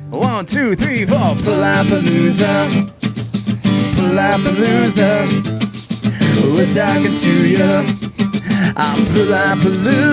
1, 2, 3, 4. Palapalooza. Palapalooza. We're talking to you. I'm Palapalooza.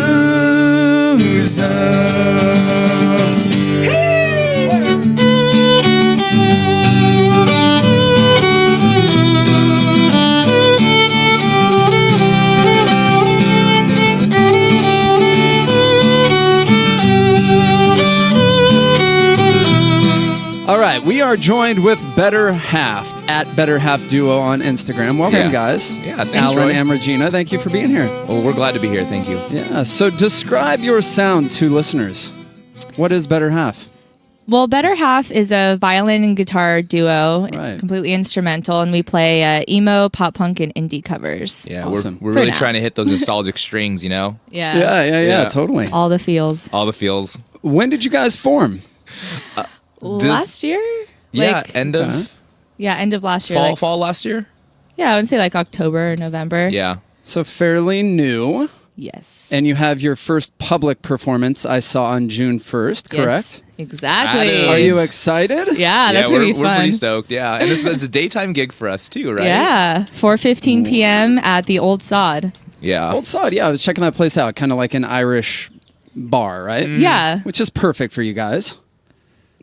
All right, we are joined with Better Half at Better Half Duo on Instagram. Welcome, guys. Yeah, thanks, Alan Troy. and Regina, thank you for being here. Well, we're glad to be here. Thank you. Yeah, so describe your sound to listeners. What is Better Half? Well, Better Half is a violin and guitar duo, Right. completely instrumental, and we play emo, pop punk, and indie covers. Yeah, Awesome. we're For really now. trying to hit those nostalgic strings, you know? Yeah. Yeah, totally. All the feels. All the feels. When did you guys form? Last year? Yeah, end of End of last year. fall last year? Yeah, I would say like October or November. Yeah. So fairly new. Yes. And you have your first public performance I saw on June 1st, correct? Yes, exactly. That is- Are you excited? Yeah, that's we're, going to be we're fun. pretty stoked. Yeah. And it's a daytime gig for us too, right? Yeah, 4:15 p.m. at the Old Sod. Yeah. Old Sod, yeah, I was checking that place out, kind of like an Irish bar, right? Yeah. Which is perfect for you guys.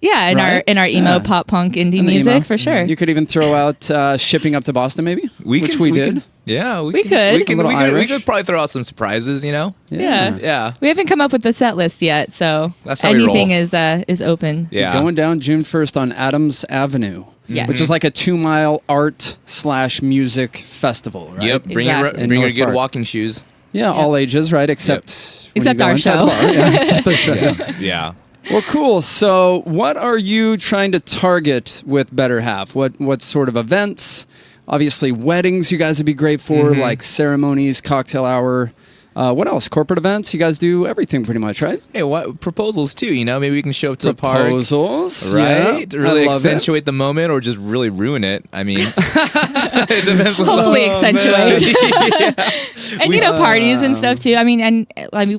Yeah, Right? in our emo, Yeah. pop punk, indie And the music, emo. for sure. You could even throw out shipping up to Boston, maybe? Which we did. Yeah, We could. We A little we Irish. could probably throw out some surprises, you know? Yeah. Yeah. We haven't come up with the set list yet, so That's how we anything roll. is open. Yeah. Going down June 1st on Adams Avenue. Yeah. Which is like a 2-mile art/music festival, right? Yep. Bring Exactly. your bring your North good Park. walking shoes. Yeah, all ages, right? Except when Except you go our inside show. the bar. Yeah, except the show. Yeah. Yeah. Well, cool. So, what are you trying to target with Better Half? What sort of events? Obviously, weddings you guys would be great for, like ceremonies, cocktail hour. What else? Corporate events? You guys do everything pretty much, right? Hey, what proposals too? You know, maybe we can show up to the park. Proposals, Right? Yeah, To really I love it. accentuate the moment or just really ruin it. I mean, it depends on Hopefully accentuate. And parties and Um, stuff too. I mean,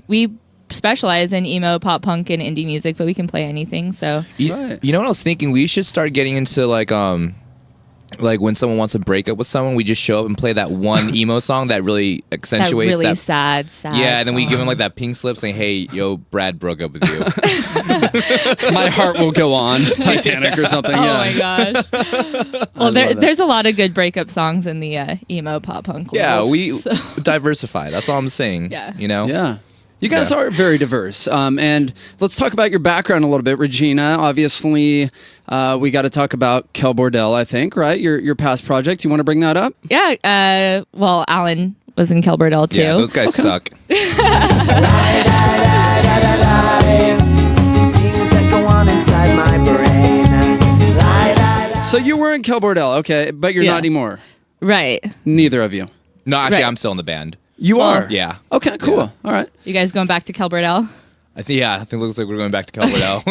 we specialize in emo, pop punk, and indie music, but we can play anything. So Right. You know what I was thinking? We should start getting into like when someone wants to break up with someone, we just show up and play that one emo song that really that accentuates really that. sad. Yeah, and then we give song. them like that pink slip saying, "Hey, yo, Brad broke up with you." My heart will go on, Titanic or something. Oh Yeah. my gosh. Well, love that. there's a lot of good breakup songs in the emo, pop punk world. Yeah, we so. diversify. That's all I'm saying. Yeah. You know. Yeah. You guys Yeah. are very diverse. And let's talk about your background a little bit. Regina, obviously, we got to talk about Kel Bordell, I think, right? Your past project. You want to bring that up? Yeah. Well, Alan was in Kel Bordell too. Yeah, those guys suck. Things that go on inside my brain. So you were in Kel Bordell, okay, but you're Yeah. not anymore. Right. Neither of you. No, actually, Right. I'm still in the band. You are? Yeah. Okay, cool. Yeah. All right. You guys going back to Kel Bordell? I think it looks like we're going back to Colorado.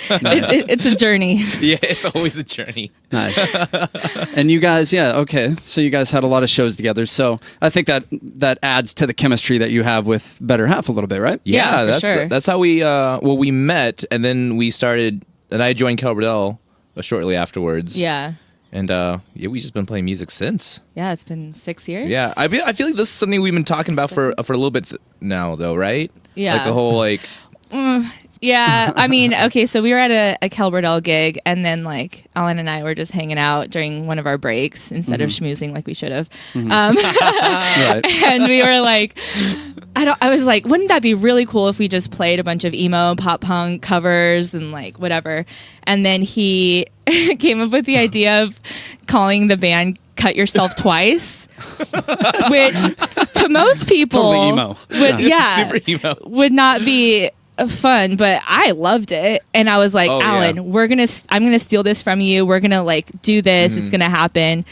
It's a journey. Yeah, it's always a journey. Nice. And you guys, yeah, okay. So you guys had a lot of shows together. So I think that adds to the chemistry that you have with Better Half a little bit, right? Yeah, for that's sure. that's how we we met, and then we started, and I joined Calverdell shortly afterwards. Yeah. And we just been playing music since. Yeah, it's been 6 years. Yeah, I feel like this is something we've been talking about for a little bit now, though, right? Yeah. like the whole like. Yeah, I mean, okay, so we were at a Kel Bordell gig, and then like Alan and I were just hanging out during one of our breaks instead of schmoozing like we should have. Right. And we were like, I was like, wouldn't that be really cool if we just played a bunch of emo, pop punk covers and like whatever? And then he came up with the idea of calling the band Cut Yourself Twice, which to most people Totally emo. would Super emo. would not be fun, but I loved it. And I was like, Oh, Alan, yeah. I'm gonna steal this from you. We're gonna like do this. It's gonna happen.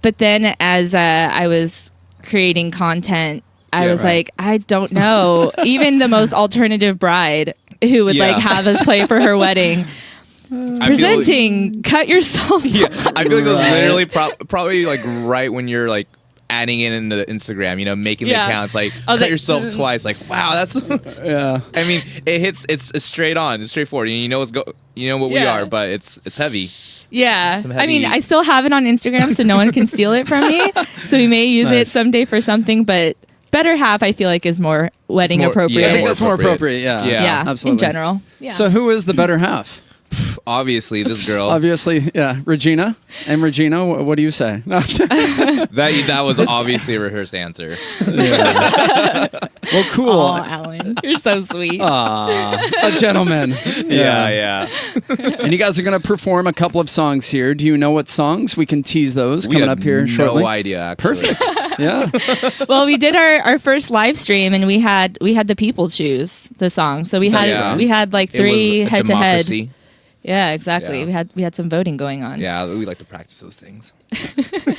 But then as I was creating content, I was right. like, I don't know. Even the most alternative bride who would Yeah. like have us play for her wedding, presenting Cut Yourself. I feel like it was literally probably like right when you're like adding it into Instagram, making Yeah. the accounts, like I was cut like, yourself twice. Like, wow, that's. Yeah. I mean, it's straight on, it's straightforward. You know what we Yeah. are, but it's heavy. Yeah. Some I mean, heavy- I still have it on Instagram, so no one can steal it from me. So we may use it Nice. someday for something, but better half, I feel like, is more wedding more- appropriate. yeah, I think more that's more appropriate. appropriate. Yeah. Yeah, Absolutely. in general. Yeah. So who is the better half? Obviously, this girl. Obviously, yeah, Regina. And Regina, what do you say? that was obviously a rehearsed answer. Well, cool. oh, Alan, you're so sweet. A gentleman. Yeah. And you guys are going to perform a couple of songs here. Do you know what songs? We can tease those coming up here shortly. No idea. Actually. Perfect. Yeah. Well, we did our first live stream, and we had the people choose the song. So we had Yeah. like It 3 was a head to head. democracy. Yeah, exactly. Yeah. We had some voting going on. Yeah, we like to practice those things.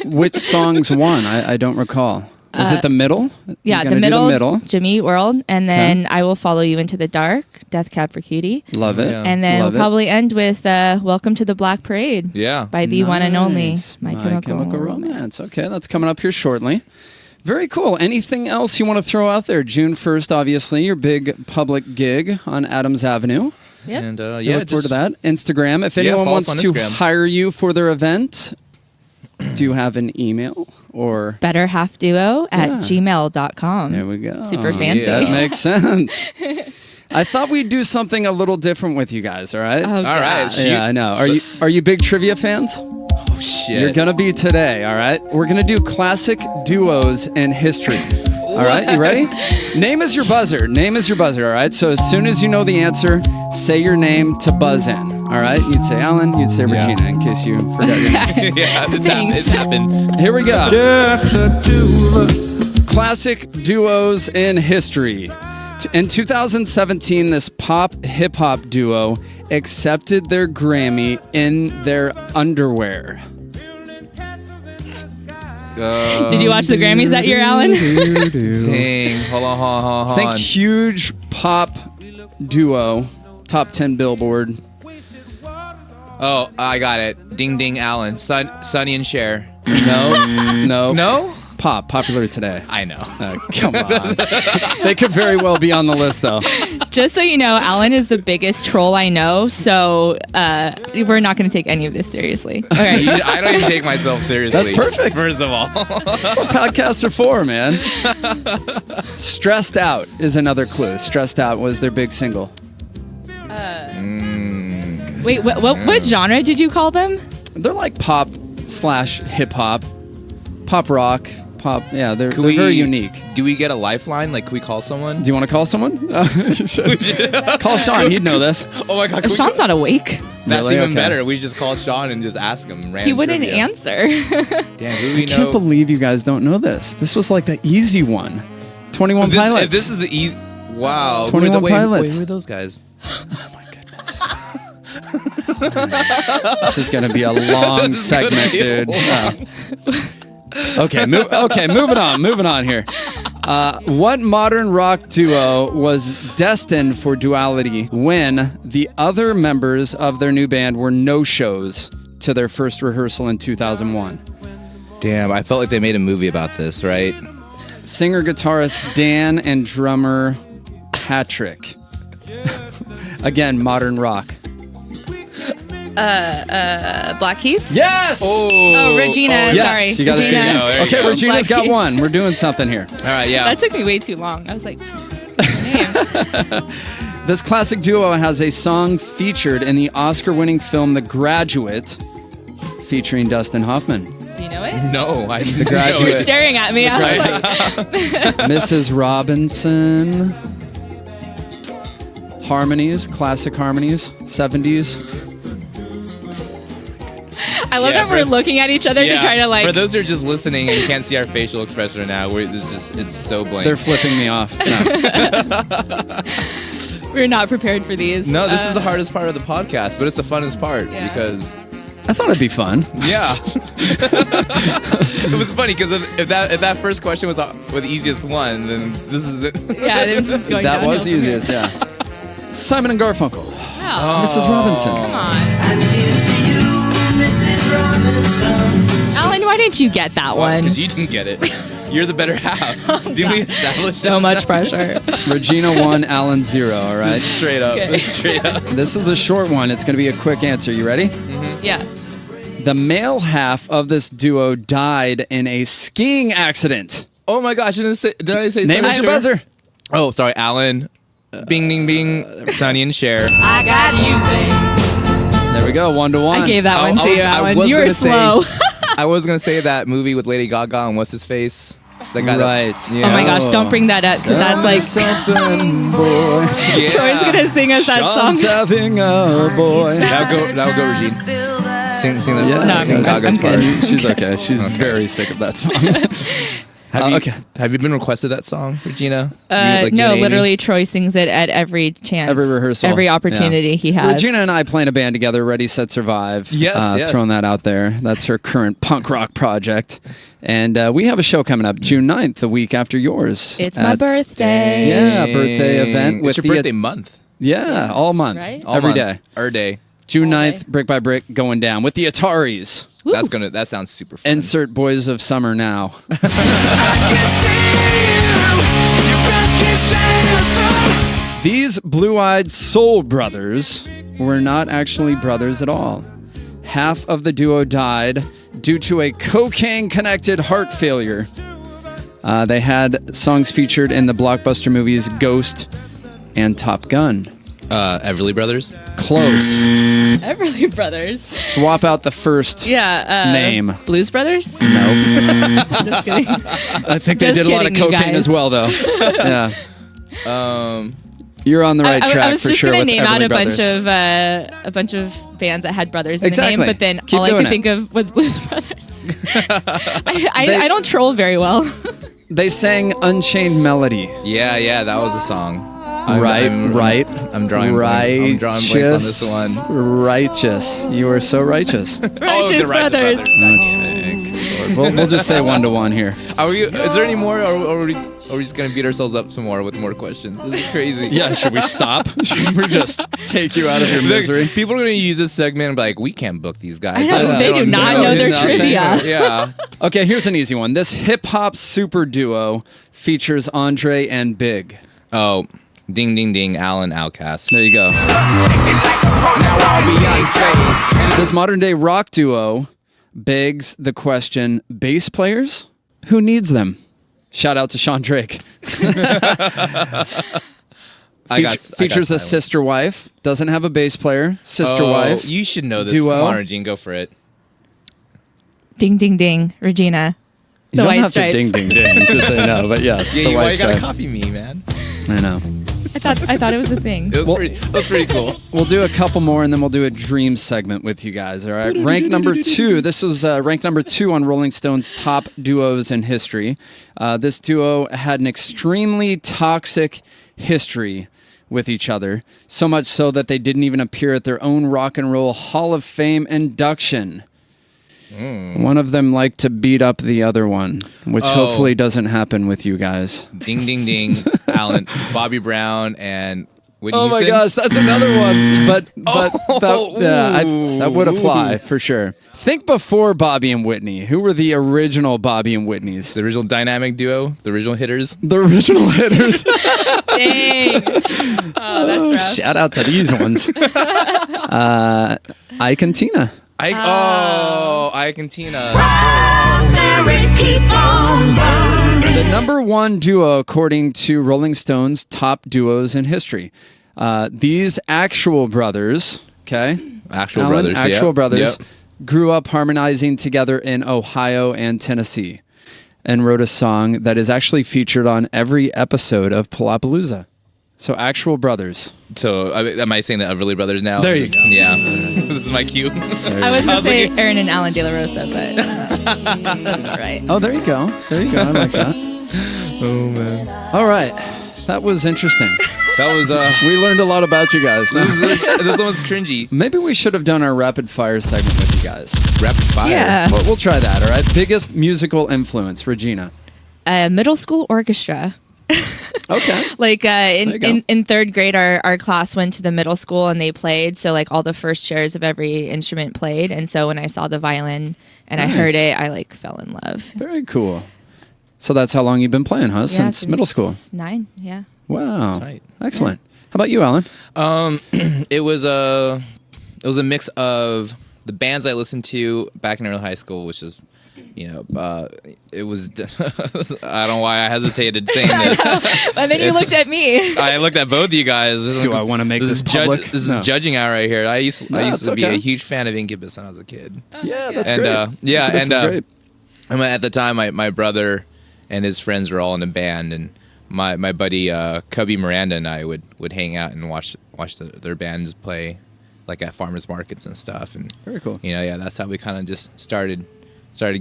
Which songs won? I don't recall. Was it the middle? Yeah, You're the gonna do middle, Jimmy Eat World, and then I Will Follow You Into the Dark, Death Cab for Cutie. Love it. Yeah. And then Love we'll it. probably end with Welcome to the Black Parade Yeah. by the one and only Nice. My Chemical Romance. Okay, that's coming up here shortly. Very cool. Anything else you want to throw out there? June 1st, obviously, your big public gig on Adams Avenue. Yep. And I look forward to that. Instagram. If anyone follow us wants on to Instagram. hire you for their event, do you have an email or? betterhalfduo@gmail.com. There we go. Super fancy. Yeah. That makes sense. I thought we'd do something a little different with you guys. All right. Oh, All right. gosh. Shoot. Yeah, I know. Are you big trivia fans? Oh shit. You're gonna be today. All right. We're gonna do classic duos in history. All right. You ready? Name is your buzzer. Name is your buzzer. All right. So as soon as you know the answer, say your name to buzz in. All right. You'd say Alan. You'd say Yeah. Regina in case you forgot your name. Yeah, Thanks. it's happened. Here we go. Classic duos in history. In 2017, this pop hip hop duo accepted their Grammy in their underwear. Did you watch the Grammys that year, Alan? Dang. Hold on. Think huge pop duo, top 10 Billboard. Oh, I got it. Ding Ding Allen. Sonny and Cher. No. No? Pop, popular today. I know. Come on. They could very well be on the list, though. Just so you know, Alan is the biggest troll I know, so we're not going to take any of this seriously. All right. I don't even take myself seriously. That's perfect. First of all. That's what podcasts are for, man. Stressed Out is another clue. Stressed Out was their big single. Wait, what genre did you call them? They're like pop / hip hop, pop rock, pop. Yeah, they're very unique. Do we get a lifeline? Like, can we call someone? Do you want to call someone? Call Sean. He'd know this. Oh my god. can we Sean's call- not awake. That's Really? even Okay. better. We just call Sean and just ask him. He wouldn't trivia. answer. Damn, who do we I can't know? believe you guys don't know this. This was like the easy one. 21 This, Pilots. this is the easy. Wow. 21 Pilots. Wait, who are those guys? Oh my goodness. This is going to be a long segment, dude. Okay, moving on here. What modern rock duo was destined for duality when the other members of their new band were no-shows to their first rehearsal in 2001? Damn, I felt like they made a movie about this, right? Singer-guitarist Dan and drummer Patrick. Again, modern rock. Black Keys? Yes! Oh, Regina. Yes, Sorry. you gotta Regina. say No, there you Okay, go. Regina's Black got Keys. one. We're doing something here. All right, yeah. That took me way too long. I was like, what's her name? This classic duo has a song featured in the Oscar-winning film The Graduate, featuring Dustin Hoffman. Do you know it? No, I didn't. Graduate. You're staring at me. I was like, Mrs. Robinson. Harmonies, classic harmonies, 70s. I love Yeah, that we're looking at each other to try to For those who are just listening and can't see our facial expression right now, it's so blank. They're flipping me off. No. We're not prepared for these. No, this is the hardest part of the podcast, but it's the funnest part Yeah. because I thought it'd be fun. yeah, it was funny because if that first question was the easiest one, then this is it. Yeah, they're just going That was the downhill from easiest, yeah. Simon and Garfunkel. here. Oh, Mrs. Robinson. come on. Alan, why didn't you get that one? Because you didn't get it. You're the better half. Did we establish So much pressure. Regina 1, Alan 0, all right? Straight up. Okay. Straight up. This is a short one. It's going to be a quick answer. You ready? Yeah. The male half of this duo died in a skiing accident. Oh my gosh! Did I say? Name is your buzzer. Oh, sorry, Alan. Bing, bing, bing. Sonny and Cher. I got you, babe. There we go. 1-1. I gave that I one to was- you, I Alan. was You were gonna say- slow. I was gonna say that movie with Lady Gaga and what's his face? The guy Right. Oh my gosh, don't bring that up because that's like something, boy. Yeah. Troy's gonna sing us that Sean's song. having a boy. Now go, Regine. Sing the Yeah. No, sing I'm Gaga's good. part. She's okay. She's very sick of that song. Have you been requested that song, Regina? No, literally, Troy sings it at every chance, Every rehearsal. every opportunity he has. Regina and I play in a band together, Ready, Set, Survive. Yes. Throwing that out there. That's her current punk rock project. And we have a show coming up June 9th, the week after yours. It's my birthday. Yeah, birthday event. It's your birthday month. Yeah, all month. Right? Every day. Every day. June All 9th, day. brick by brick, going down with the Ataris. Woo. That sounds super fun. Insert Boys of Summer now. These blue-eyed soul brothers were not actually brothers at all. Half of the duo died due to a cocaine-connected heart failure. They had songs featured in the blockbuster movies Ghost and Top Gun. Everly Brothers. Close. Everly Brothers. Swap out the first Yeah. name. Blues Brothers. Nope. Just kidding. I think they Just did a lot of kidding, you cocaine guys. as well, though. Yeah. You're on the right track I was for just sure. gonna with name out Everly a bunch Brothers. of a bunch of bands that had brothers in Exactly. the name, but then Keep all I doing could it. think of was Blues Brothers. I don't troll very well. They sang Unchained Melody. Yeah, that was a song. Right. I'm drawing blanks on this one. Righteous. You are so righteous. Righteous Brothers. Okay, good Lord. We'll just say 1-1 here. Is there any more, or are we just gonna beat ourselves up some more with more questions? This is crazy. Yeah, should we stop? Should we just take you out of your misery? People are gonna use this segment and be like, "We can't book these guys." I know, they do not know their nothing. trivia. Yeah. Okay, here's an easy one. This hip-hop super duo features Andre and Big. Oh, ding, ding, ding. Alan Outcast. There you go. This modern-day rock duo begs the question, bass players? Who needs them? Shout out to Sean Drake. Features a sister wife. Doesn't have a bass player. Sister wife. You should know this. Duo. Come on, Regine, go for it. Ding ding ding, Regina. You The don't White have Stripes. to ding ding ding. Just say no, but yes, Yeah, the why White you gotta Stripe. copy me, man? I know. I thought it was a thing. That was pretty cool. We'll do a couple more, and then we'll do a dream segment with you guys. All right. Rank number 2. This was rank number 2 on Rolling Stone's top duos in history. This duo had an extremely toxic history with each other, so much so that they didn't even appear at their own Rock and Roll Hall of Fame induction. One of them liked to beat up the other one, which hopefully doesn't happen with you guys. Ding, ding, ding. Alan, Bobby Brown, and Whitney Oh my Houston. gosh, that's another one. But that would apply for sure. Think before Bobby and Whitney. Who were the original Bobby and Whitneys? The original dynamic duo, the original hitters. The original hitters. Dang. Oh, that's rough. Shout out to these ones. Ike and Tina. Ike and Tina. The number 1 duo according to Rolling Stone's top duos in history. These actual brothers, okay? Actual brothers, Yep. grew up harmonizing together in Ohio and Tennessee and wrote a song that is actually featured on every episode of Palapalooza. So actual brothers. So, am I saying the Everly Brothers now? There you go. Yeah. This is my cue. I was going to say Aaron and Alan Delarosa, but that's not right. Oh, there you go. There you go. I like that. Oh, man. All right. That was interesting. That was, We learned a lot about you guys. this one was cringy. Maybe we should have done our rapid fire segment with you guys. Rapid fire. Yeah. We'll try that, all right? Biggest musical influence, Regina. Middle school orchestra. Okay. Like There you go. in third grade, our class went to the middle school and they played. So like all the first chairs of every instrument played. And so when I saw the violin and I Nice. heard it, I like fell in love. Very cool. So that's how long you've been playing, huh? Since middle school. 9, yeah. Wow. Right. Excellent. How about you, Alan? It was a mix of the bands I listened to back in early high school, which is, it was. I don't know why I hesitated saying this. And then you looked at me. I looked at both of you guys. Do I wanna make this public? This No. is judging out right here. I used it's to be okay. a huge fan of Incubus when I was a kid. Yeah, that's And, great. yeah, Incubus and is great. at the time, my brother and his friends were all in a band, and my buddy Cubby Miranda and I would hang out and watch their bands play, like at farmers markets and stuff. And Very cool. that's how we kind of just started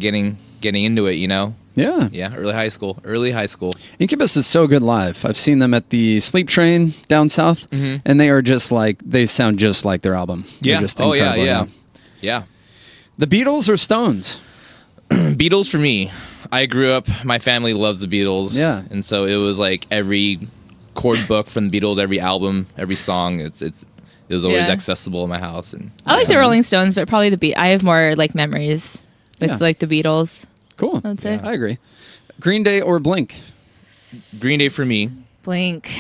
getting into it. Yeah. Yeah, early high school. Incubus is so good live. I've seen them at the Sleep Train down south, and they sound just like their album. They're Yeah. just Oh yeah, incredible, yeah. The Beatles or Stones? Beatles for me. I grew up. My family loves the Beatles. Yeah. and so it was like every chord book from the Beatles, every album, every song. It was always Yeah. accessible in my house. And I like the Rolling Stones, but probably I have more like memories with Yeah. like the Beatles. Cool. I would say. I agree. Green Day or Blink? Green Day for me. Blink.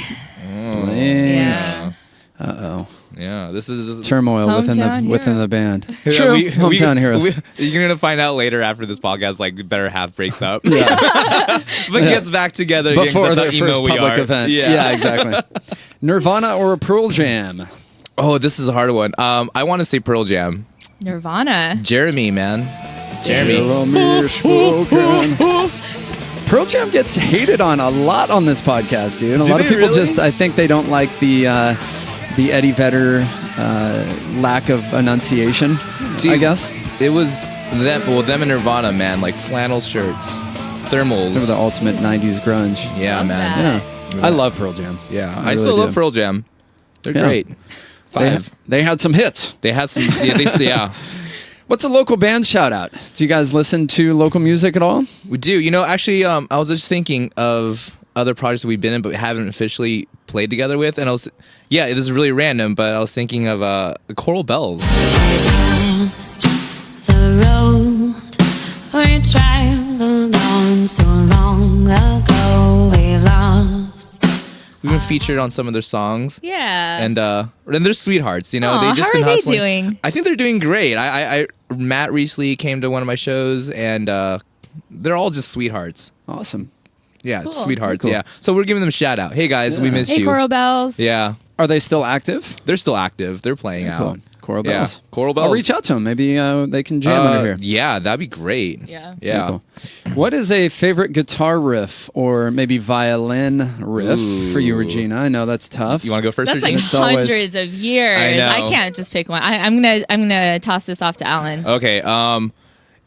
Blink. Yeah. Uh-oh. Yeah, this is Turmoil Hometown within the band. Yeah, True. Hometown heroes. You're gonna find out later after this podcast, like the better half breaks up, but gets back together again, 'cause Before that's their how emo first we public are. event. Yeah. Exactly. Nirvana or Pearl Jam? Oh, this is a hard one. I want to say Pearl Jam. Nirvana. Jeremy, man. Jeremy. Pearl Jam gets hated on a lot on this podcast, dude. A lot of they people really? I think they don't like the Eddie Vedder lack of enunciation, I guess. It was them and Nirvana, man. Like flannel shirts, thermals. They were the ultimate 90s grunge. Yeah, Love man. that. Yeah. I love Pearl Jam. Yeah, I really still love do. Pearl Jam. They're Yeah. great. They had some hits. They had some. Yeah. What's a local band shout out? Do you guys listen to local music at all? We do. Actually, I was just thinking of other projects we've been in, but we haven't officially played together with. And this is really random, but I was thinking of Coral Bells. Lost the road we traveled on so long ago. We lost. We've been featured on some of their songs. Yeah. And they're sweethearts, Aw, They just how been are they hustling. doing? I think they're doing great. Matt recently came to one of my shows, and they're all just sweethearts. Awesome. Yeah, Cool. sweethearts. Cool. Yeah. So we're giving them a shout out. Hey guys, we miss Hey, you. Coral Bells. Yeah, Are they still active? they're still active. They're playing Cool. out. Coral Yeah. Bells. Coral Bells. I'll reach out to them. Maybe they can jam under here. Yeah, that'd be great. Yeah. Yeah. Cool. What is a favorite guitar riff or maybe violin riff for you, Regina? I know that's tough. You want to go first, That's like Regina? It's always- hundreds of years. I know. I can't just pick one. I'm gonna toss this off to Alan. Okay.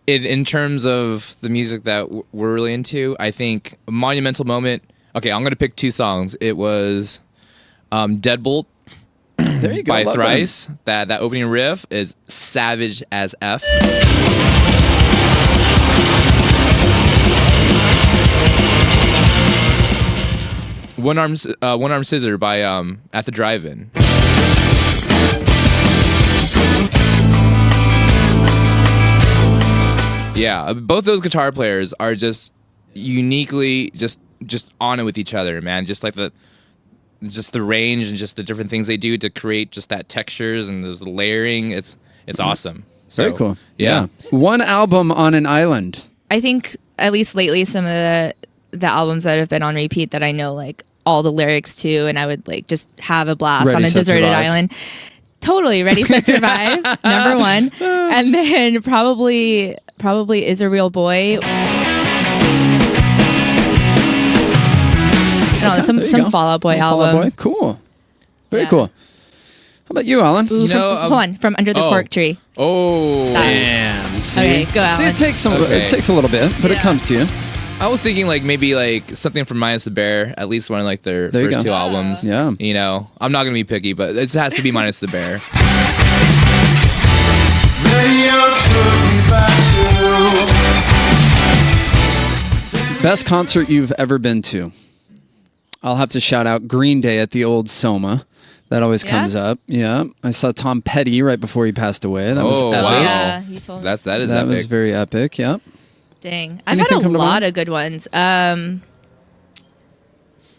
In terms of the music that we're really into, I think a monumental moment. Okay, I'm gonna pick 2 songs. It was Deadbolt There you go. by Love Thrice. That opening riff is savage as F. One arm scissor by At the Drive-In. Yeah, both those guitar players are just uniquely just on it with each other, man. Just like the range and just the different things they do to create just that textures and there's the layering. It's awesome. So, Very cool. Yeah. One album on an island. I think at least lately some of the albums that have been on repeat that I know like all the lyrics to, and I would like just have a blast Ready, on a Set, deserted Survive. island. Totally, Ready, Set, Survive, number one, and then probably Is a Real Boy. I don't know, There you some go. Fall Out Boy Fall Out album. Boy. Cool. Very Yeah. cool. How about you, Alan? Ooh, know, hold on, from Under the oh. Cork Tree. Oh. Damn. See? Okay, go, See, Alan. it takes Okay. a little bit, but it Yeah. comes to you. I was thinking like maybe like something from Minus the Bear, at least one of like their There you first go. 2 albums. Yeah. I'm not gonna be picky, but it has to be Minus the Bear. Best concert you've ever been to? I'll have to shout out Green Day at the old Soma. That always Yeah? comes up. Yeah. I saw Tom Petty right before he passed away. That was Oh, epic. wow. Yeah, you told me. That is That epic. was very epic. Yep. Dang. I've Anything had a come to lot mind? of good ones.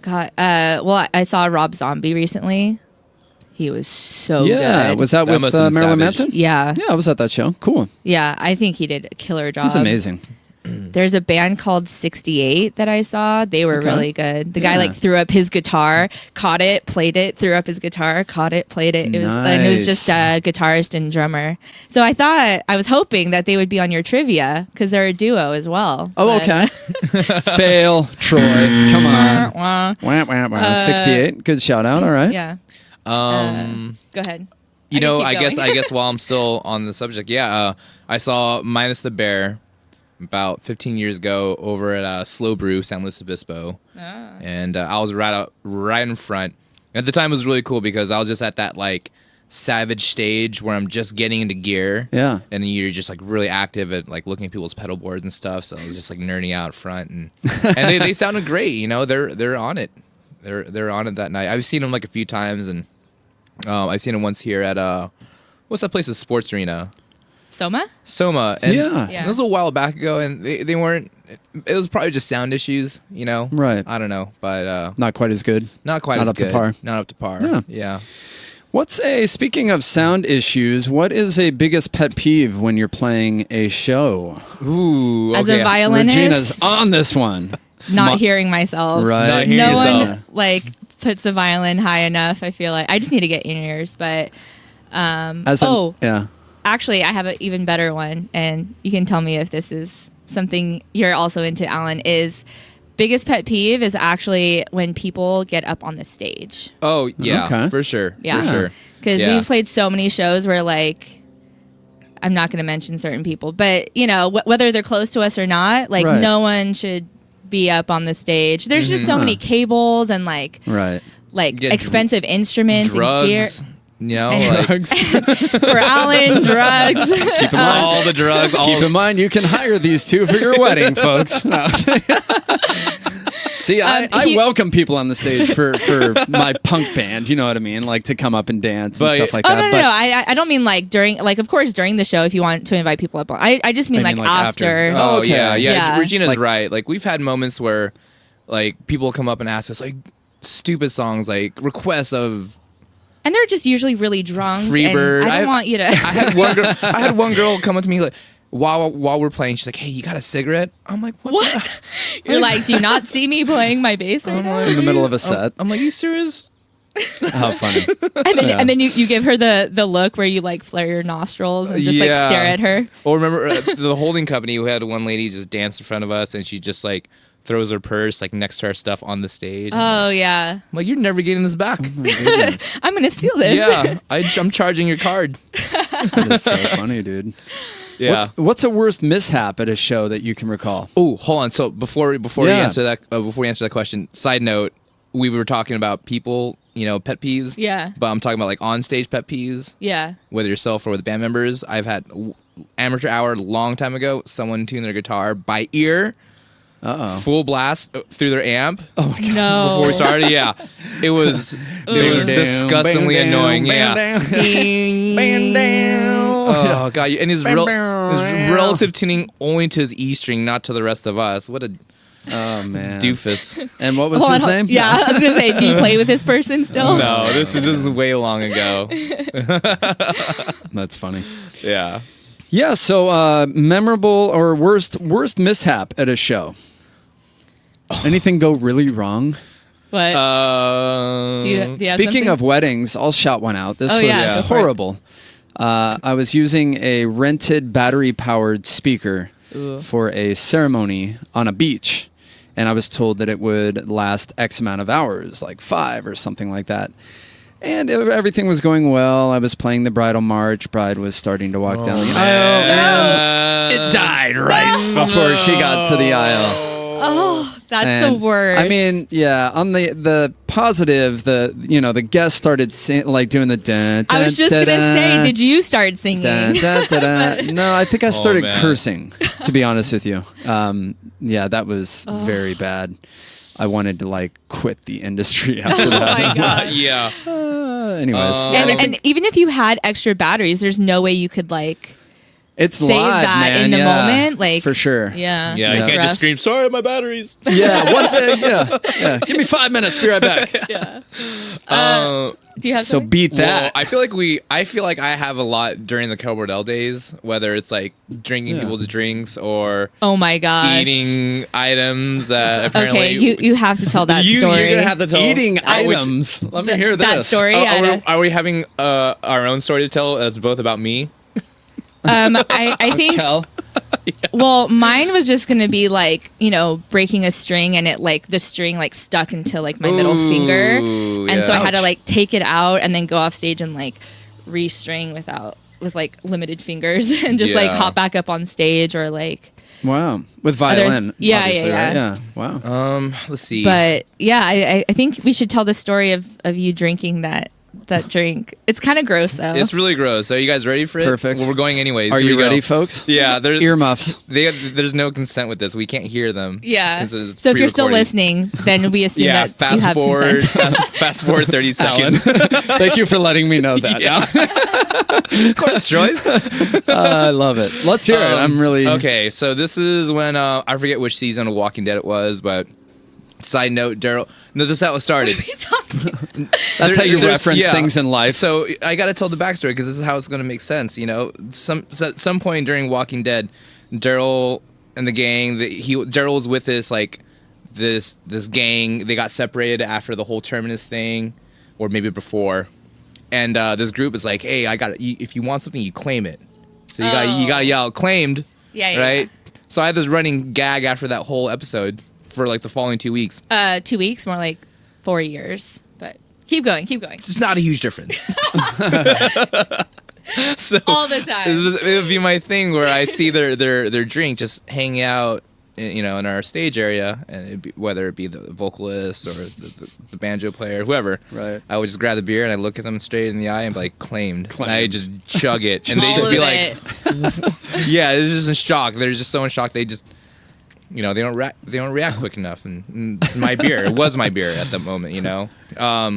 God, well, I saw Rob Zombie recently. He was so Yeah. good. Was that That with must have been Marilyn savage. Manson? Yeah. Yeah, I was at that show. Cool. Yeah, I think he did a killer job. He's amazing. There's a band called 68 that I saw. They were Okay. really good. The guy Yeah. like threw up his guitar, caught it, played it, threw up his guitar, caught it, played it. And it was just a guitarist and drummer. So I was hoping that they would be on your trivia because they're a duo as well. Oh, But- okay. Fail, Troy. Come on. Wah. Wah, wah, wah. 68. Good shout out. All right. Yeah. Go ahead. You I can know, keep I guess going. while I'm still on the subject, I saw Minus the Bear about 15 years ago over at Slow Brew, San Luis Obispo, and I was right in front. At the time, it was really cool because I was just at that like savage stage where I'm just getting into gear, Yeah. and you're just like really active at like looking at people's pedal boards and stuff. So I was just like nerding out front, and they sounded great. You know, they're on it. They're on it that night. I've seen them like a few times, and I've seen them once here at what's that place? The Sports Arena. Soma? Soma. And Yeah. Yeah. It was a while back ago, and they weren't. It was probably just sound issues, you know. Right. I don't know, but Not quite as good. not quite Not as up to good. par. Not up to par. Yeah. Yeah. Speaking of sound issues, what is a biggest pet peeve when you're playing a show? Ooh. As okay. a violinist, Regina's on this one. not Mo- hearing myself. Right. Not hearing No yourself. one like puts the violin high enough. I feel like I just need to get in ears. But Yeah. actually, I have an even better one, and you can tell me if this is something you're also into, Alan. Is biggest pet peeve is actually when people get up on the stage. Oh yeah. Okay. For sure. Yeah. For sure. Because Yeah. we've played so many shows where like I'm not going to mention certain people, but you know whether they're close to us or not, like Right. no one should be up on the stage. There's just so many cables and like Right. Yeah, expensive instruments and gear. Drugs. You know, And like For Alan, drugs. all the drugs. All Keep in mind, you can hire these two for your wedding, folks. No. See, I welcome people on the stage for my punk band. You know what I mean? Like to come up and dance and But- stuff like Oh that. no! I don't mean like during, like of course during the show if you want to invite people up. I just mean I mean, like like, after. after. Oh, okay. yeah. Yeah. Regina's Like- right. Like we've had moments where like people come up and ask us like stupid songs, like requests of And they're just usually really drunk. Freebird. And I don't want you to. I had one girl come up to me like while we're playing. She's like, "Hey, you got a cigarette?" I'm like, "What?" You're like, do you not see me playing my bass right now? in the middle of a set. I'm like, "You serious?" How funny. And then you give her the look where you like flare your nostrils and just like Yeah. stare at her. Or remember the holding company who had one lady just dance in front of us, and she just like throws her purse like next to our stuff on the stage. Oh yeah, I'm like, "You're never getting this back." I'm gonna steal this. Yeah, I'm charging your card. That is so funny, dude. Yeah. What's a worst mishap at a show that you can recall? Oh, hold on. So before you Yeah. answer that, question, side note, we were talking about people, you know, pet peeves. Yeah. But I'm talking about like on stage pet peeves, Yeah. whether yourself or with band members. I've had amateur hour a long time ago. Someone tuned their guitar by ear, full blast through their amp. Oh my god. No. Before we started, yeah, it was disgustingly annoying. Yeah. Oh god, and his relative tuning only to his E string, not to the rest of us. What a Oh man. doofus. And what was Hold his on, name? Yeah, I was gonna say, do you play with this person still? No, this is way long ago. That's funny. Yeah. Yeah, so memorable or worst mishap at a show. Anything go really wrong? What? Do you have Speaking something? of weddings, I'll shout one out. This Oh, was yeah, go for it. horrible. I was using a rented battery-powered speaker for a ceremony on a beach, and I was told that it would last X amount of hours, like 5 or something like that. And everything was going well. I was playing the bridal march. Bride was starting to walk down the aisle. It died right before she got to the aisle. Oh, that's And, the worst. I mean, yeah. On the positive, the guest started doing the dun, dun, I was just dun, gonna dun, say, did you start singing? dun, dun, dun, dun. No, I think I started man. cursing. To be honest with you, yeah, that was very bad. I wanted to like quit the industry after Oh that. my god. Yeah. Anyways, And even if you had extra batteries, there's no way you could like it's save live, that man. in the yeah, moment, like for sure. Yeah. Yeah, you it's can't rough. just scream, sorry, my batteries. Yeah, yeah. Give me 5 minutes. Be right back. Yeah. Uh, Do you have So something? beat Well, that. I feel like I have a lot during the Kettle Bordel days, whether it's like drinking Yeah. people's drinks or Oh my gosh. eating items that apparently Okay, you have to tell that story. You're gonna have to tell Eating which- items. Let me hear this. that story. Are we having our own story to tell that's both about me? I think. Kel. Well, mine was just gonna be like, breaking a string and it like the string like stuck into like my middle finger, and so I had to Ouch. like take it out and then go off stage and like restring with like limited fingers and just like Yeah. hop back up on stage or like. Wow. With violin. Yeah, obviously, yeah. right? Yeah. Wow. Let's see. But yeah, I think we should tell the story of you drinking that drink. It's kind of gross though. It's really gross. Are you guys ready for it? Perfect. Well, we're going anyways. Are Here you we go. ready, folks? Yeah, there's Earmuffs. there's no consent with this. We can't hear them. yeah. 'Cause it's So if you're still pre-recorded. listening, then we assume Yeah, that you fast have forward. consent. Fast forward 30 Alan. seconds. Thank you for letting me know that. Yeah. Of course, Joyce. I love it. Let's hear it. I'm really Okay, so this is when I forget which season of Walking Dead it was, but side note, Daryl. No, this is how it started. That's how you There's- reference yeah. things in life. So I got to tell the backstory because this is how it's going to make sense. Some point during Walking Dead, Daryl and the gang, Daryl was with this gang. They got separated after the whole Terminus thing, or maybe before. And this group is like, "Hey, if you want something, you claim it. So you got to yell claimed, Yeah, right?" So I had this running gag after that whole episode for like the following 2 weeks. 2 weeks, more like 4 years. But keep going. It's not a huge difference. So All the time. it would be my thing where I see their drink just hanging out, in our stage area, and whether it be the vocalist or the banjo player, whoever. Right. I would just grab the beer and I look at them straight in the eye and be like, claimed. And I just chug it, and they All just of be it. like, yeah, they're just in shock. They're just so in shock. They just. They don't react quick enough, and it's my beer. It was my beer at the moment,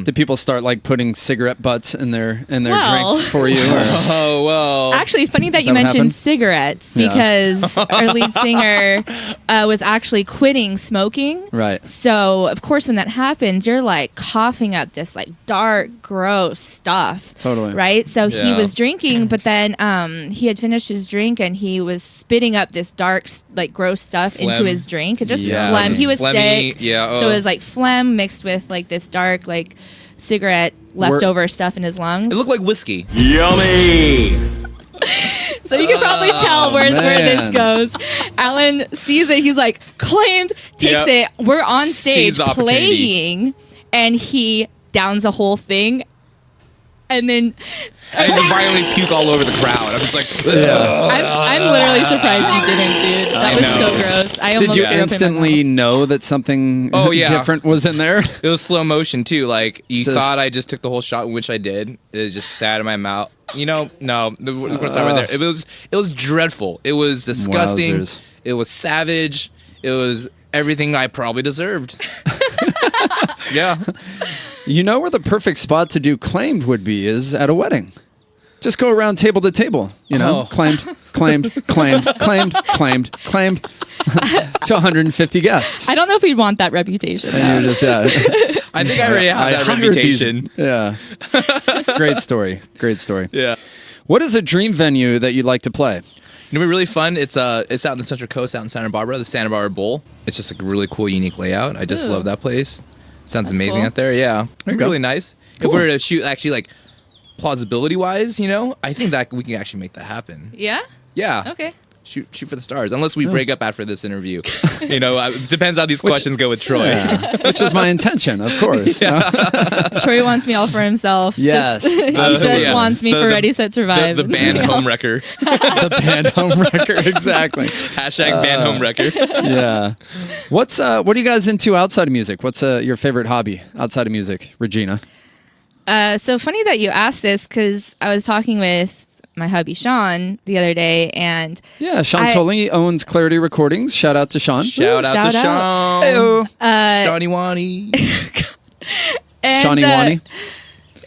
Did people start like putting cigarette butts in their Well. drinks for you? Or? Oh well. Actually, funny that Is you that what mentioned happened? cigarettes Yeah. because our lead singer was actually quitting smoking. Right. So, of course, when that happens, you're like coughing up this like dark, gross stuff. Totally. Right? So he Yeah. was drinking, but then he had finished his drink and he was spitting up this dark, like gross stuff into Phlegm. his drink. It just Yeah. phlegm. He was Phlegmy, sick. yeah, So oh. it was like phlegm mixed with like this dark, like cigarette leftover stuff in his lungs. It looked like whiskey. So you can probably tell where this man. goes. Alan sees it. He's like, claimed, takes Yep. it. We're on Sees stage the opportunity. playing, and he downs the whole thing. And then And I just violently puke all over the crowd. I'm just like, I'm literally surprised you didn't, dude. That I was know. so gross. I almost Did you threw up in my instantly mouth. know that something Oh, yeah. different was in there? it was slow motion too. Like you Just- thought I just took the whole shot, which I did. It just sat in my mouth. No, we're gonna stop right there. It was dreadful. It was disgusting. Wowzers. It was savage. It was everything I probably deserved. Yeah. You know where the perfect spot to do claimed would be is at a wedding. Just go around table to table, Oh. claimed, to 150 guests. I don't know if we'd want that reputation. And you're just, I think I already have that hired these- reputation. Yeah. Great story. Yeah. What is a dream venue that you'd like to play? It'll be really fun. It's out in the Central Coast, out in Santa Barbara, the Santa Barbara Bowl. It's just a really cool, unique layout. I just Ooh. love that place. Sounds That's amazing cool. out there. Yeah, There you go. really nice. Cool. If we were to shoot, actually, like plausibility wise, I think that we can actually make that happen. Yeah? Yeah. Okay. Shoot for the stars. Unless we break up after this interview. Depends how these questions go with Troy. Yeah. Which is my intention, of course. Troy wants me all for himself. Yes, Just, he absolutely. just wants me for Ready, Set, Survive. The band home wrecker. The band home record, exactly. Hashtag band home wrecker. Yeah. What are you guys into outside of music? What's your favorite hobby outside of music, Regina? So funny that you asked this because I was talking with my hubby Sean the other day, and Yeah, Sean Tolley owns Clarity Recordings. Shout out to Sean. Shout out to shout out. Sean. Heyo. Shawnee Wani. and, Shawnee Wani.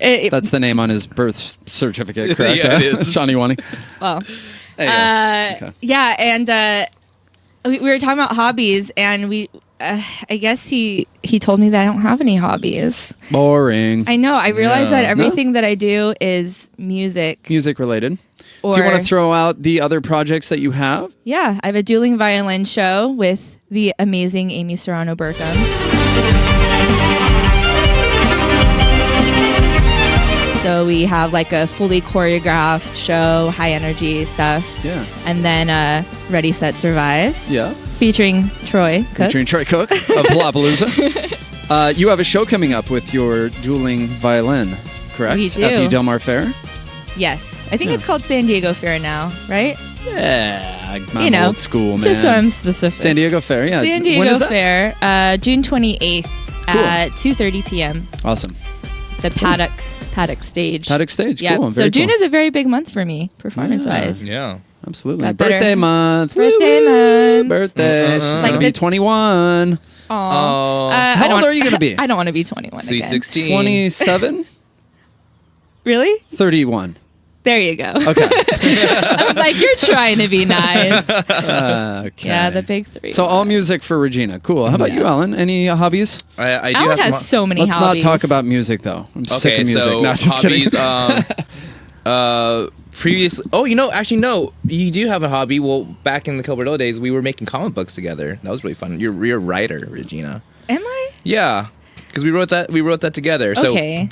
it- That's the name on his birth certificate, correct? Yeah, it is. Shawnee Wani. well, Okay. yeah, and we were talking about hobbies, and I guess he told me that I don't have any hobbies. Boring. I know. I realize Yeah. that everything that I do is music. Music related. Or, Do you want to throw out the other projects that you have? Yeah, I have a dueling violin show with the amazing Amy Serrano Burkham. So we have like a fully choreographed show, high energy stuff. Yeah. And then Ready, Set, Survive, Yeah. featuring Troy Cook. Featuring Troy Cook of Palapalooza. You have a show coming up with your dueling violin, correct? We do. At the Del Mar Fair? Yes. I think it's called San Diego Fair now, right? Yeah. I'm old school, man. Just so I'm specific. San Diego Fair, yeah. San When Diego is that? Fair, June 28th at 2:30 p.m. Awesome. The Paddock stage. Paddock Stage, Yeah. cool. So Very June cool. is a very big month for me, performance-wise. Yeah. Absolutely. Got better. Birthday month. Birthday Woo-woo. month. Birthday. She's It's going to like be the- 21. Oh. How old are you going to be? I don't want to be 21 See, again. 16. 27? Really? 31. There you go. Okay. I'm like, you're trying to be nice. Okay. Yeah, the big three. So all music for Regina. Cool. How about you, Alan? Any hobbies? I do Alan have has so many Let's hobbies. not talk about music, though. I'm sick Okay, of music. so No, just hobbies. kidding. Previously, actually, no. You do have a hobby. Well, back in the Kilberto days, we were making comic books together. That was really fun. You're a writer, Regina. Am I? Yeah, because we wrote that together. So, Okay.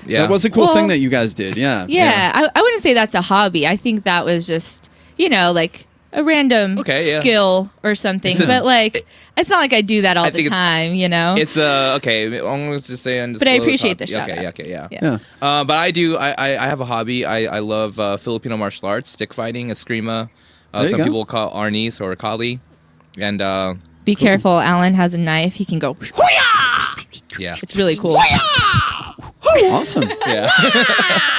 That was a cool Well, thing that you guys did. Yeah. Yeah, I wouldn't say that's a hobby. I think that was just, like a random skill or something. It's just- but like, it's not like I do that all I the think it's- time, It's okay. Let's just say. But I appreciate the shout Okay, out. yeah. Yeah. But I do. I have a hobby. I love Filipino martial arts, stick fighting, eskrima. There you Some go. people call it arnis or kali, and Be careful. Alan has a knife. He can go. yeah, It's really cool. Awesome. yeah.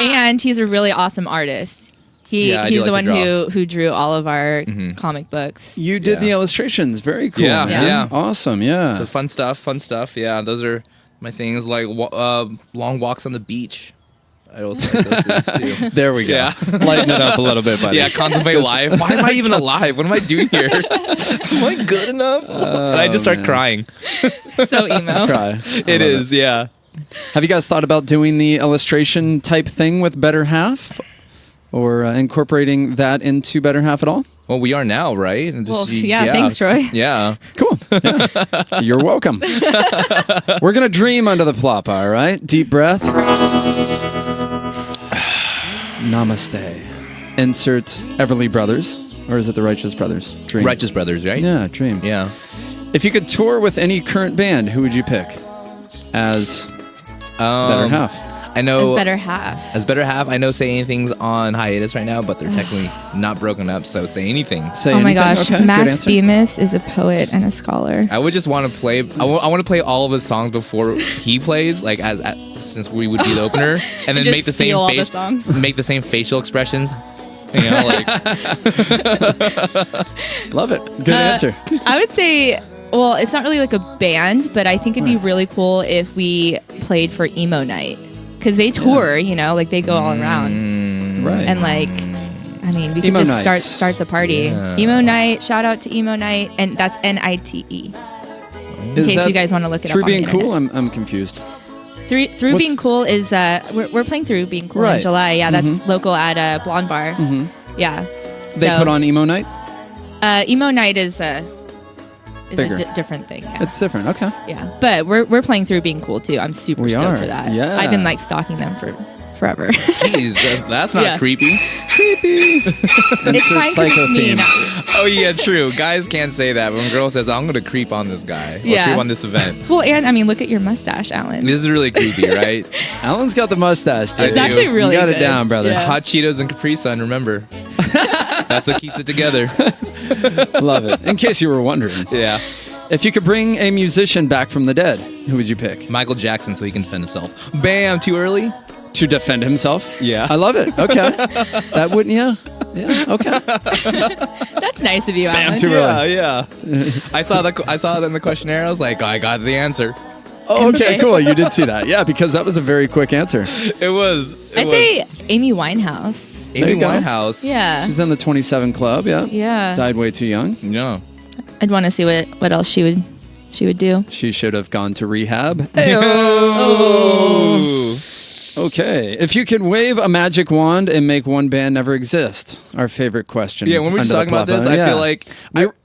And he's a really awesome artist. Yeah, I do He's the like one to draw. who drew all of our comic books. You did Yeah. the illustrations. Very cool. Yeah, man. yeah. Awesome. Yeah. So fun stuff. Yeah, those are my things. Like long walks on the beach. I also like those things too. There we go. Yeah. Lighten it up a little bit, buddy. Yeah, contemplate life. Why am I even alive? What am I doing here? Am I good enough? And I just start man. crying. So emo. Cry. It is, yeah. Have you guys thought about doing the illustration type thing with Better Half? Or incorporating that into Better Half at all? Well, we are now, right? And Well, yeah, thanks, Troy. Yeah. Cool. Yeah. You're welcome. We're going to dream under the palapa, all right? Deep breath. Namaste. Insert Everly Brothers. Or is it the Righteous Brothers? Dream. Righteous Brothers, right? Yeah, dream. Yeah. If you could tour with any current band, who would you pick as Better Half? I know. As better half. As Better Half, I know Say Anything's on hiatus right now, but they're technically not broken up, so Say Anything. Say Oh my anything? gosh, Okay, good Max answer. Bemis is a poet and a scholar. I would just want to play. I want to play all of his songs before he plays, like since we would be the opener, and then Just make the same steal all the face, songs. make the same facial expressions. You know, like Love it. Good answer. I would say, well, it's not really like a band, but I think it'd be really cool if we played for emo night. Because they tour, like they go all around. Right. And like, I mean, we could Emo just nights. start the party. Yeah. Emo night, shout out to Emo night. And that's NITE. In Is case that you guys want to look it Through up on being the cool, internet. I'm confused. Through What's- Being Cool is, we're playing Through Being Cool Right. in July. Yeah, that's local at Blonde Bar. Yeah. They So, put on emo night? Emo night is Bigger. a different thing. Yeah. It's different. Okay. Yeah, but we're playing Through Being Cool too. I'm super We stoked are. for that. Yeah. I've been like stalking them for forever. Jeez, that's not Yeah. creepy. Creepy. It's Insert fine 'cause psycho it's me. theme. Oh yeah, true. Guys can't say that. But when a girl says, "I'm gonna creep on this guy," or Yeah. creep on this event, Well, and I mean, look at your mustache, Alan. this is really creepy, right? Alan's got the mustache, dude. It's It's actually really You got good. it down, brother. Yeah. Hot Cheetos and Capri Sun. Remember, that's what keeps it together. Love it. In case you were wondering. Yeah. If you could bring a musician back from the dead, who would you pick? Michael Jackson, so he can defend himself. Bam! Too early. To defend himself? Yeah. I love it. Okay. That wouldn't, yeah. Yeah, okay. That's nice of you, Bam, Alan. too early. Yeah. I saw that in the questionnaire. I was like, I got the answer. Oh, okay, Okay. cool. You did see that. Yeah, because that was a very quick answer. It was. I'd say Amy Winehouse. There Amy you go. Winehouse. Yeah. She's in the 27 Club, yeah. Yeah. Died way too young. No. I'd want to see what else she would do. She should have gone to rehab. Oh. Okay. If you could wave a magic wand and make one band never exist. Our favorite question. Yeah, when we're just under the talking about this, Palapa. I Yeah. feel like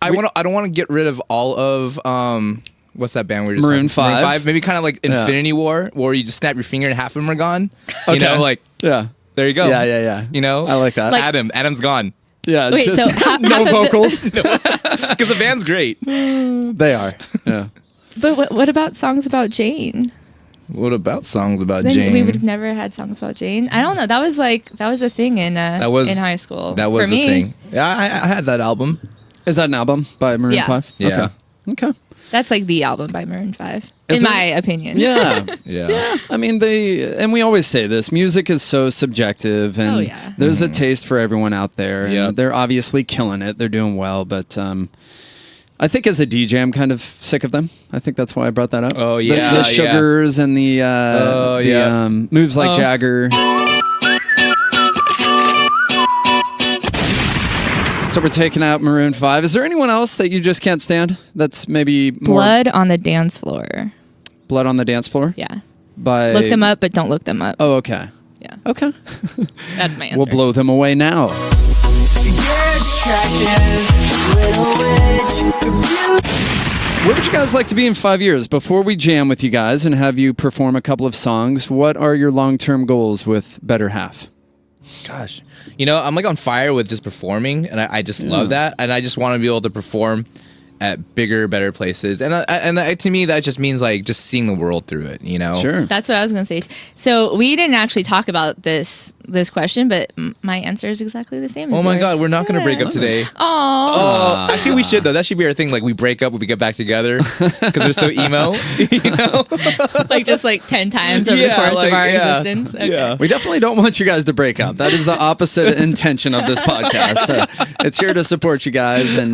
I don't want to get rid of all of what's that band we were just Maroon talking- 5. Maybe kind of like Yeah. Infinity War, where you just snap your finger and half of them are gone. You Okay. know, like Yeah. there you go. Yeah. You know, I like that. Like- Adam's gone Yeah, Wait, just so half no of the- vocals. because the band's great. They are. Yeah. But what about songs about Jane? What about songs about Then Jane? we would have never had songs about Jane. I don't know. That was a thing in in high school. That was for me. a thing. Yeah, I had that album. Is that an album by Maroon Yeah. 5? Yeah. Okay. That's like the album by Maroon 5, Is in it- my opinion. Yeah. Yeah. I mean, we always say this, music is so subjective, and Oh, yeah. there's a taste for everyone out there. And Yeah. they're obviously killing it. They're doing well, but I think as a DJ, I'm kind of sick of them. I think that's why I brought that up. Oh, The- yeah, the, yeah. Sugars and the yeah. Moves Like Oh. Jagger. So we're taking out Maroon 5. Is there anyone else that you just can't stand? That's maybe more Blood on the Dance Floor. Blood on the Dance Floor? Yeah. By Look them up, but don't look them up. Oh, okay. Yeah. Okay. That's my answer. We'll blow them away now. Where would you guys like to be in 5 years? Before we jam with you guys and have you perform a couple of songs, what are your long-term goals with Better Half? Gosh, you know, I'm like on fire with just performing, and I just love that, and I just want to be able to perform at bigger, better places, and to me that just means like just seeing the world through it, you know. Sure. That's what I was going to say. So we didn't actually talk about this question, but my answer is exactly the same. Oh as my yours. God, we're not going to break up today. Aw. Actually, we should though. That should be our thing. Like we break up, we get back together because they're so emo. You know. Like just like 10 times over the Yeah, course like, of our yeah. existence. Okay. Yeah. We definitely don't want you guys to break up. That is the opposite intention of this podcast. It's here to support you guys, and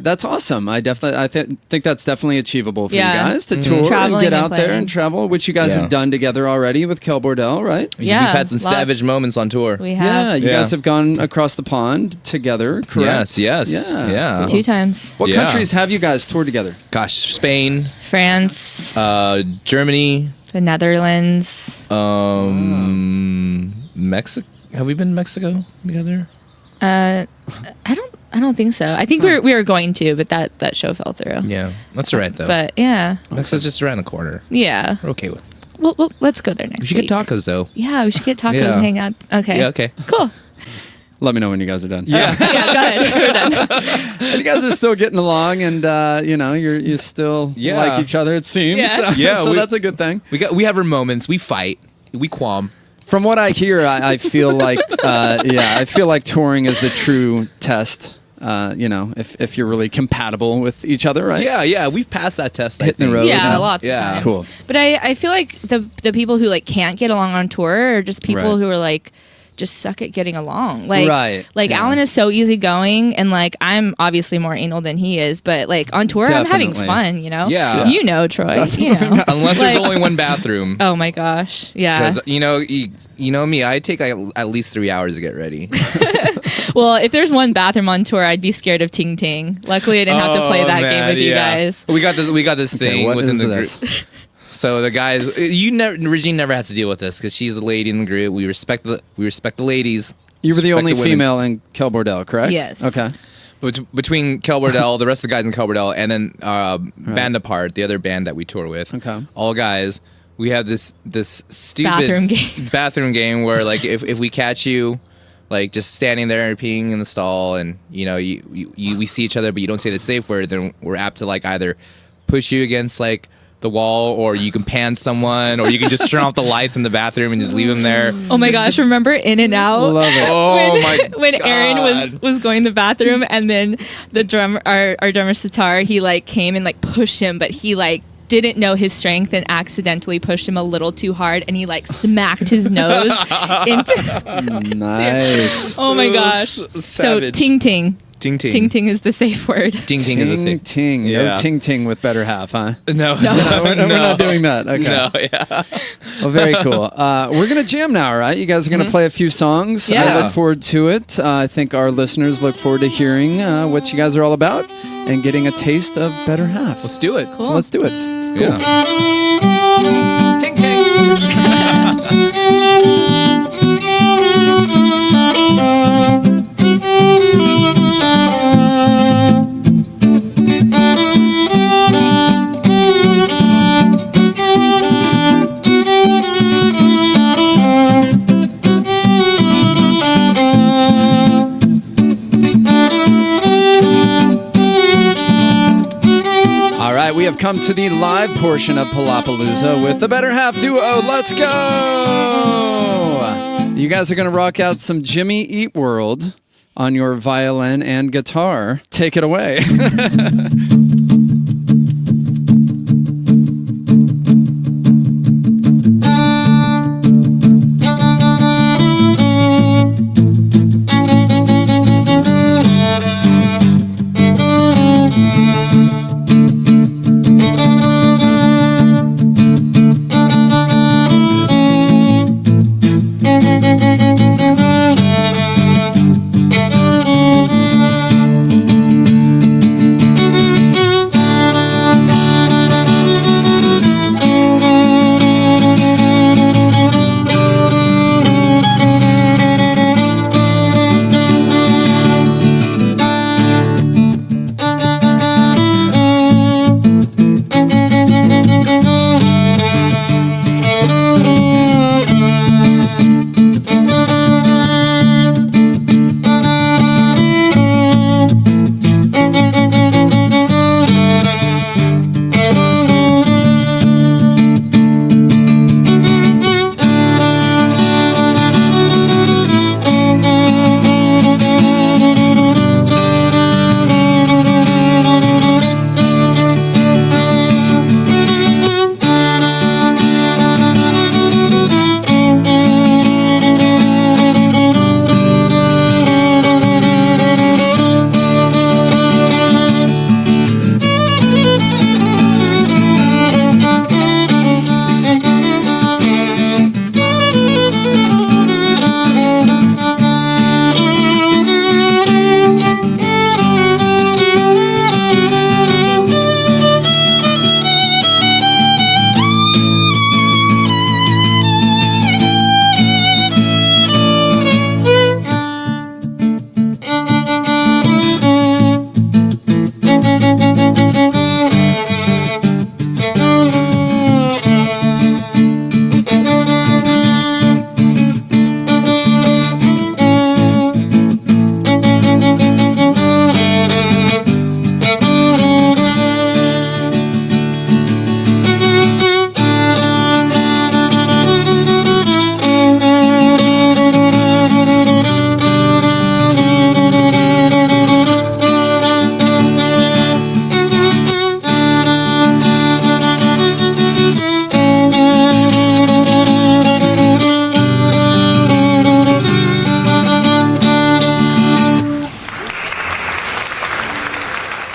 that's awesome. I think that's definitely achievable for Yeah. you guys to tour Traveling and get and out there playing. and travel, which you guys Yeah. have done together already with Kel Bordell, right? Yeah, We've had some lots. savage moments on tour. We Yeah, have you Yeah. guys have gone across the pond together, correct? Yes. Yeah. 2 times. What Yeah. countries have you guys toured together? Gosh, Spain, France, Germany, the Netherlands. Mexico. Have we been to Mexico together? I don't think so. I think we were going to, but that show fell through. Yeah, that's all right though. But yeah, Mexico's just around the corner. yeah. We're okay with. Well, let's go there next We should week. get tacos though. Yeah, we should get tacos Yeah. and hang out. Okay. Yeah. Okay. Cool. Let me know when you guys are done. Yeah. Yeah, go ahead. We're done. And you guys are still getting along, and you still Yeah. like each other. It seems. Yeah. Yeah, so we- that's a good thing. We have our moments. We fight. We qualm. From what I hear, I feel like I feel like touring is the true test. If you're really compatible with each other, right? Yeah. We've passed that test. I Hitting the think. road. Yeah, now. lots Yeah. of times. Cool. But I feel like the people who like can't get along on tour are just people Right. who are like just suck at getting along. Like Right. like Yeah. Alan is so easygoing, and like I'm obviously more anal than he is, but like on tour I'm having Definitely. fun, you know? Yeah. You know, Troy. You know. Unless there's Like- only one bathroom. Oh my gosh. Yeah. Because you know me, I take like at least 3 hours to get ready. Well, if there's one bathroom on tour, I'd be scared of Ting Ting. Luckily I didn't have to play that game with you guys. We got this thing what within is the this? group. So the guys, Regina never has to deal with this because she's the lady in the group. We respect the ladies. You were the Respect only women. female in Kel Bordell, correct? Yes. Okay. Between Kel Bordell, the rest of the guys in Kel Bordell, and then Band Apart, the other band that we tour with. Okay. All guys. We have this stupid Bathroom game. where like if we catch you like just standing there and peeing in the stall, and we see each other but you don't say the safe word, then we're apt to like either push you against like the wall, or you can pan someone, or you can just turn off the lights in the bathroom and just leave them there. Oh my gosh, remember In and Out? Love it. Oh my when Aaron God. was going to the bathroom, and then the drummer, our drummer Sitar, he like came and like pushed him, but he like didn't know his strength and accidentally pushed him a little too hard, and he like smacked his nose into. Nice. Oh my gosh! So Savage. ting ting. Ting ting. Ting ting is the safe word. Ting ting is a Ting sick. ting. Yeah. No ting ting with better half, huh? No, We're not doing that. Okay. No, yeah. Well, very cool. We're going to jam now, all right? You guys are going to play a few songs. I Yeah. look forward to it. I think our listeners look forward to hearing what you guys are all about and getting a taste of better half. Let's do it. Cool. So let's do it. Cool. Yeah. Ting ting. All right, we have come to the live portion of Palapalooza with the Better Half Duo. Let's go! You guys are going to rock out some Jimmy Eat World on your violin and guitar. Take it away.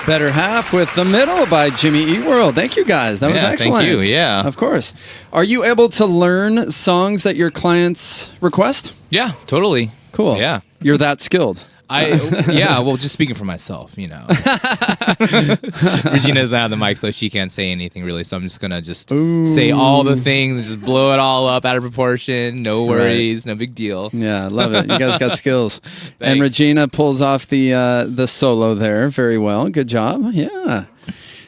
Better Half with The Middle by Jimmy Eat World. Thank you, guys. That was Yeah, excellent. thank you. Yeah. Of course. Are you able to learn songs that your clients request? Yeah, totally. Cool. Yeah. You're that skilled. Well, just speaking for myself, you know. Regina's not on the mic, so she can't say anything really. So I'm just gonna say all the things and just blow it all up out of proportion. No worries, no big deal. Yeah, I love it. You guys got skills. And Thanks. Regina pulls off the solo there very well. Good job. Yeah.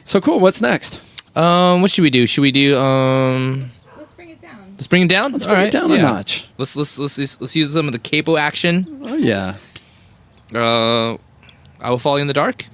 So cool. What's next? What should we do? Should we do Let's bring it down. let's bring it down? Let's bring it down a notch. Let's use some of the capo action. Oh yeah. I will follow you in the dark.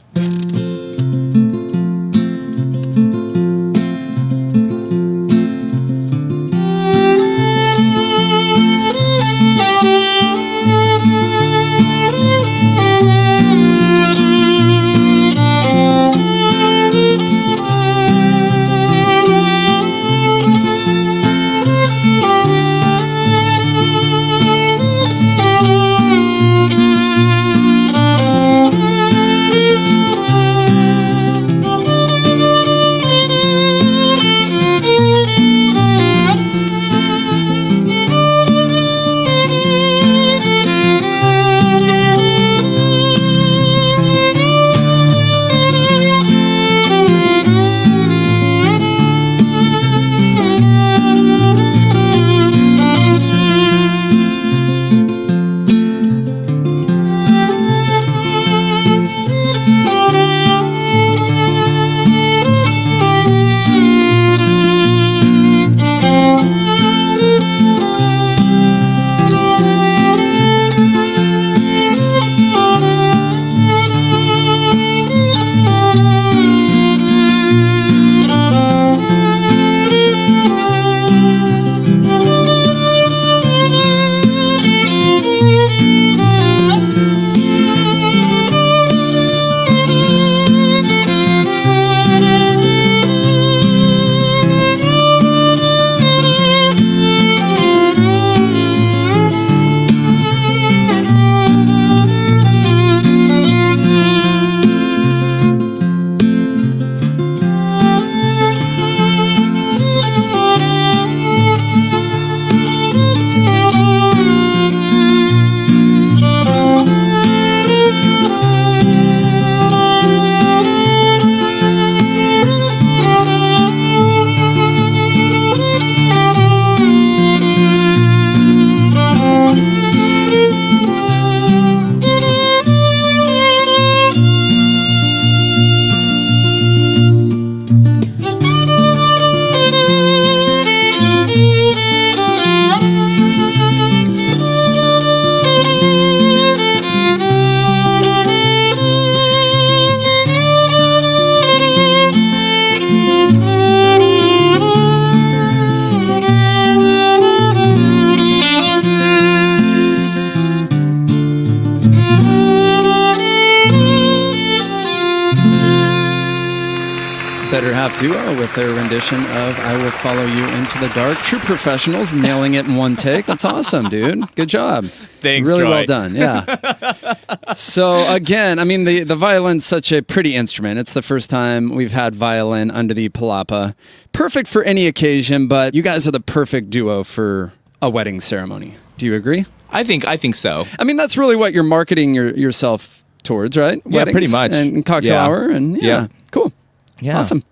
Better Half duo with their rendition of I Will Follow You Into the Dark. True professionals, nailing it in one take. That's awesome, dude. Good job. Thanks, Really Troy. well done, yeah. So again, I mean, the violin's such a pretty instrument. It's the first time we've had violin under the palapa. Perfect for any occasion, but you guys are the perfect duo for a wedding ceremony. Do you agree? I think so. I mean, that's really what you're marketing yourself towards, right? Yeah, pretty much. And cocktail Yeah. hour, and Yeah. Cool. Yeah. Awesome.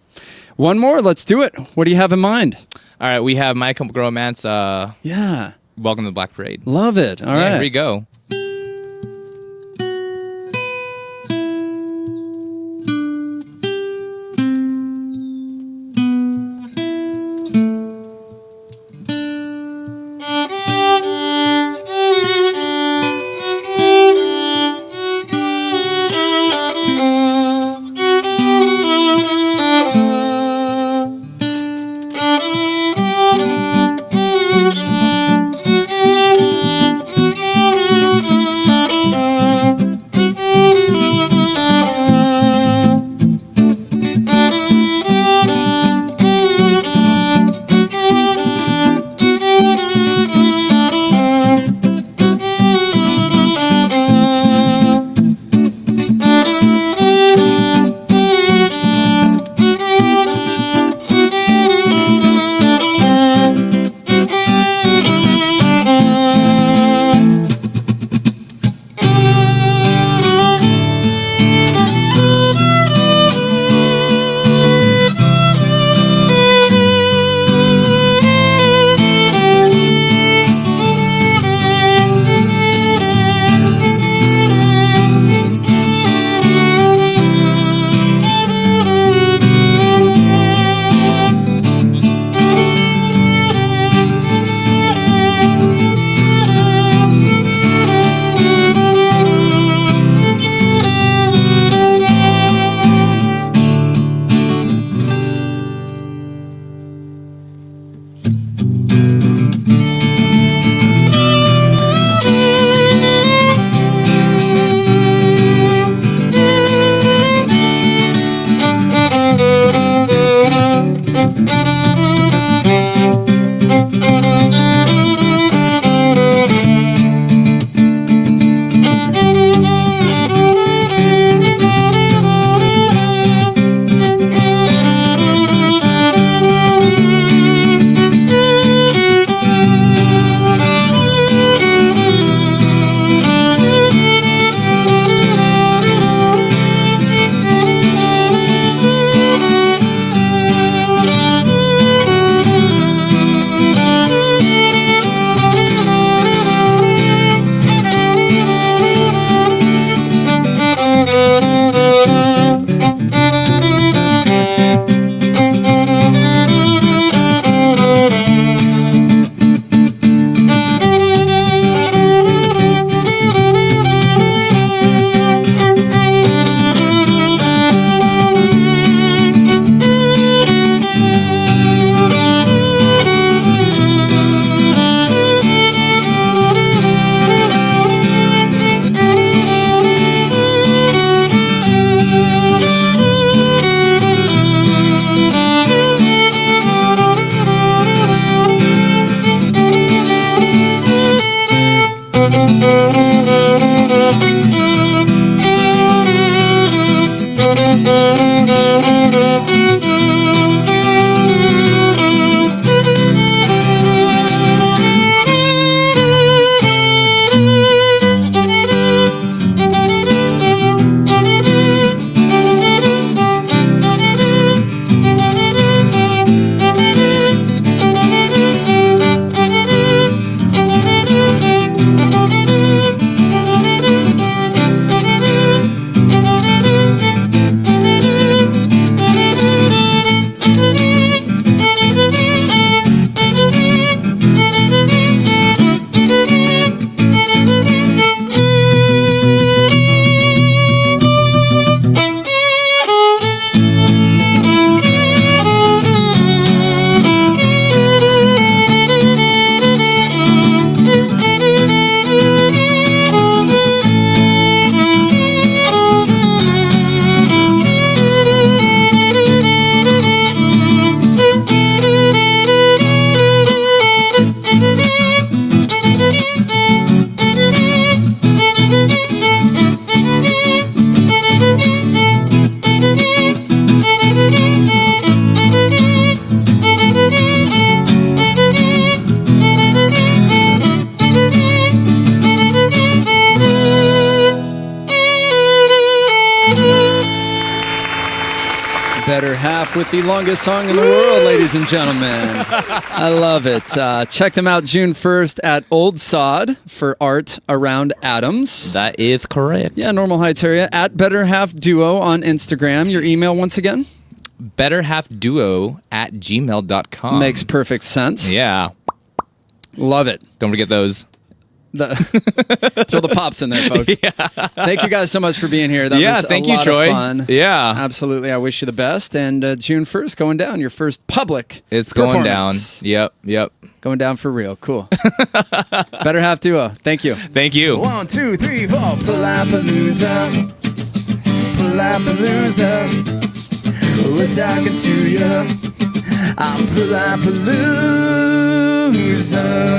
One more. Let's do it. What do you have in mind? All right, we have My Chemical Romance. Yeah. Welcome to the Black Parade. Love it. All right. Here we go. Better Half with the longest song in the world, ladies and gentlemen. I love it. Check them out June 1st at Old Sod for art around Adams. That is correct. Yeah, Normal Heights area. At Better Half Duo on Instagram. Your email once again? betterhalfduo@gmail.com. Makes perfect sense. Yeah. Love it. Don't forget those. Throw the pops in there, folks. Yeah. Thank you guys so much for being here. That was thank a you, lot Troy. of fun. Yeah. Absolutely. I wish you the best. And June 1st, going down, your first public It's going down. performance. Yep. Going down for real. Cool. Better Half Duo. Thank you. Thank you. 1, 2, 3, 4. Palapalooza. Palapalooza. We're talking to you. I'm Palapalooza.